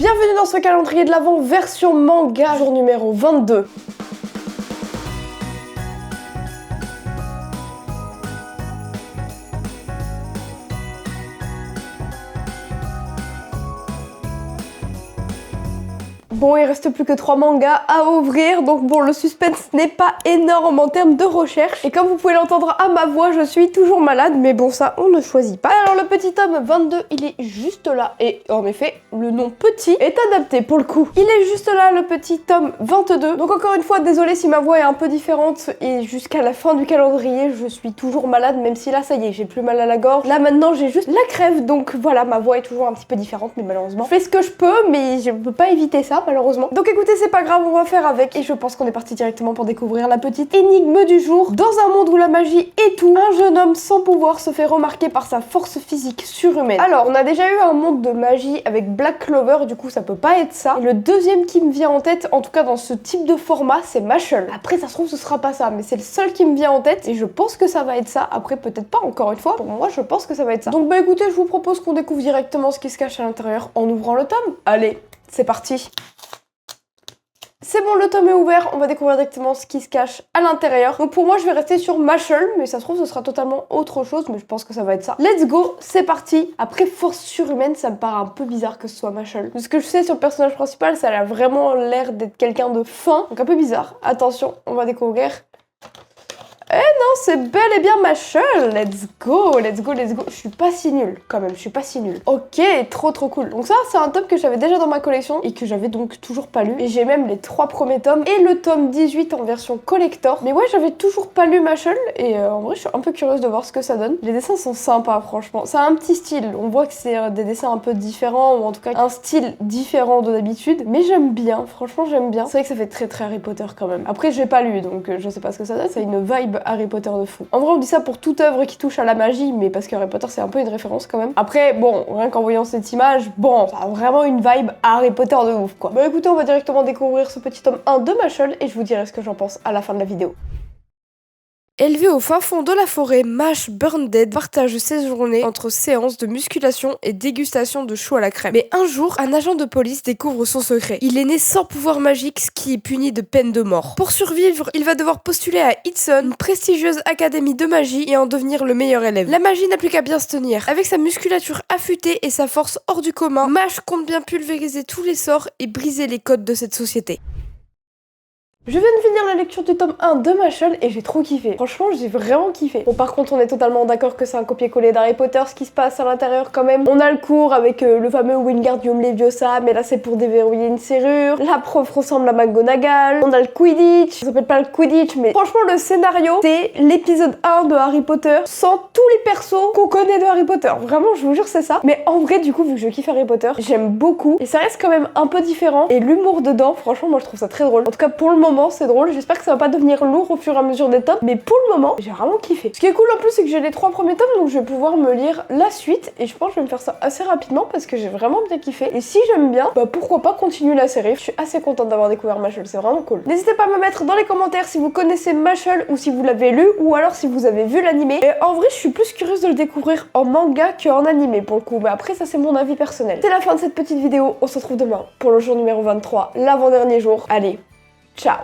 Bienvenue dans ce calendrier de l'Avent version manga, jour numéro 22. Bon, il reste plus que 3 mangas à ouvrir, donc bon, le suspense n'est pas énorme en termes de recherche. Et comme vous pouvez l'entendre à ma voix, je suis toujours malade, mais bon, ça, on ne choisit pas. Alors, le petit tome 22, il est juste là. Et en effet, le nom petit est adapté pour le coup. Il est juste là, le petit tome 22. Donc encore une fois, désolée si ma voix est un peu différente. Et jusqu'à la fin du calendrier, je suis toujours malade, même si là, ça y est, j'ai plus mal à la gorge. Là, maintenant, j'ai juste la crève, donc voilà, ma voix est toujours un petit peu différente, mais malheureusement, je fais ce que je peux, mais je peux pas éviter ça, malheureusement. Donc écoutez, c'est pas grave, on va faire avec. Et je pense qu'on est parti directement pour découvrir la petite énigme du jour. Dans un monde où la magie est tout, un jeune homme sans pouvoir se fait remarquer par sa force physique surhumaine. Alors, on a déjà eu un monde de magie avec Black Clover, du coup ça peut pas être ça. Et le deuxième qui me vient en tête, en tout cas dans ce type de format, c'est Mashle. Après, ça se trouve, ce sera pas ça, mais c'est le seul qui me vient en tête. Et je pense que ça va être ça. Après, peut-être pas, encore une fois. Pour moi, je pense que ça va être ça. Donc bah écoutez, je vous propose qu'on découvre directement ce qui se cache à l'intérieur en ouvrant le tome. Allez, c'est parti. C'est bon, le tome est ouvert, on va découvrir directement ce qui se cache à l'intérieur. Donc pour moi, je vais rester sur Mashle, mais ça se trouve, ce sera totalement autre chose, mais je pense que ça va être ça. Let's go, c'est parti. Après, force surhumaine, ça me paraît un peu bizarre que ce soit Mashle. De ce que je sais sur le personnage principal, ça a vraiment l'air d'être quelqu'un de fin, donc un peu bizarre. Attention, on va découvrir. Eh non, c'est bel et bien Mashle. Let's go, let's go, let's go. Je suis pas si nulle, quand même, je suis pas si nulle. Ok, trop cool. Donc ça, c'est un tome que j'avais déjà dans ma collection et que j'avais donc toujours pas lu. Et j'ai même les 3 premiers tomes et le tome 18 en version collector. Mais ouais, j'avais toujours pas lu Mashle et en vrai, je suis un peu curieuse de voir ce que ça donne. Les dessins sont sympas, franchement. Ça a un petit style. On voit que c'est des dessins un peu différents ou en tout cas un style différent de d'habitude. Mais j'aime bien, franchement, j'aime bien. C'est vrai que ça fait très Harry Potter quand même. Après, j'ai pas lu, donc je sais pas ce que ça donne. Ça a une vibe Harry Potter de fou. En vrai, on dit ça pour toute œuvre qui touche à la magie, mais parce que Harry Potter, c'est un peu une référence quand même. Après, bon, rien qu'en voyant cette image, bon, ça a vraiment une vibe Harry Potter de ouf, quoi. Bah écoutez, on va directement découvrir ce petit tome 1 de Mashle et je vous dirai ce que j'en pense à la fin de la vidéo. Élevé au fin fond de la forêt, Mash Burndead partage ses journées entre séances de musculation et dégustation de choux à la crème. Mais un jour, un agent de police découvre son secret. Il est né sans pouvoir magique, ce qui est puni de peine de mort. Pour survivre, il va devoir postuler à Itson, une prestigieuse académie de magie, et en devenir le meilleur élève. La magie n'a plus qu'à bien se tenir. Avec sa musculature affûtée et sa force hors du commun, Mash compte bien pulvériser tous les sorts et briser les codes de cette société. Je viens de finir la lecture du tome 1 de Mashle et j'ai trop kiffé. Franchement, j'ai vraiment kiffé. Bon, par contre, on est totalement d'accord que c'est un copier-coller d'Harry Potter, ce qui se passe à l'intérieur quand même. On a le cours avec le fameux Wingardium Leviosa, mais là c'est pour déverrouiller une serrure. La prof ressemble à McGonagall. On a le Quidditch. Ça s'appelle pas le Quidditch, mais franchement, le scénario, c'est l'épisode 1 de Harry Potter sans tous les persos qu'on connaît de Harry Potter. Vraiment, je vous jure, c'est ça. Mais en vrai, du coup, vu que je kiffe Harry Potter, j'aime beaucoup. Et ça reste quand même un peu différent. Et l'humour dedans, franchement, moi je trouve ça très drôle. En tout cas, pour le moment, c'est drôle. J'espère que ça va pas devenir lourd au fur et à mesure des tomes, mais pour le moment, j'ai vraiment kiffé. Ce qui est cool en plus, c'est que j'ai les 3 premiers tomes, donc je vais pouvoir me lire la suite et je pense que je vais me faire ça assez rapidement parce que j'ai vraiment bien kiffé. Et si j'aime bien, bah pourquoi pas continuer la série. Je suis assez contente d'avoir découvert Mashle, c'est vraiment cool. N'hésitez pas à me mettre dans les commentaires si vous connaissez Mashle ou si vous l'avez lu ou alors si vous avez vu l'animé. Et en vrai, je suis plus curieuse de le découvrir en manga qu'en animé pour le coup. Mais après, ça c'est mon avis personnel. C'est la fin de cette petite vidéo. On se retrouve demain pour le jour numéro 23, l'avant-dernier jour. Allez, ciao!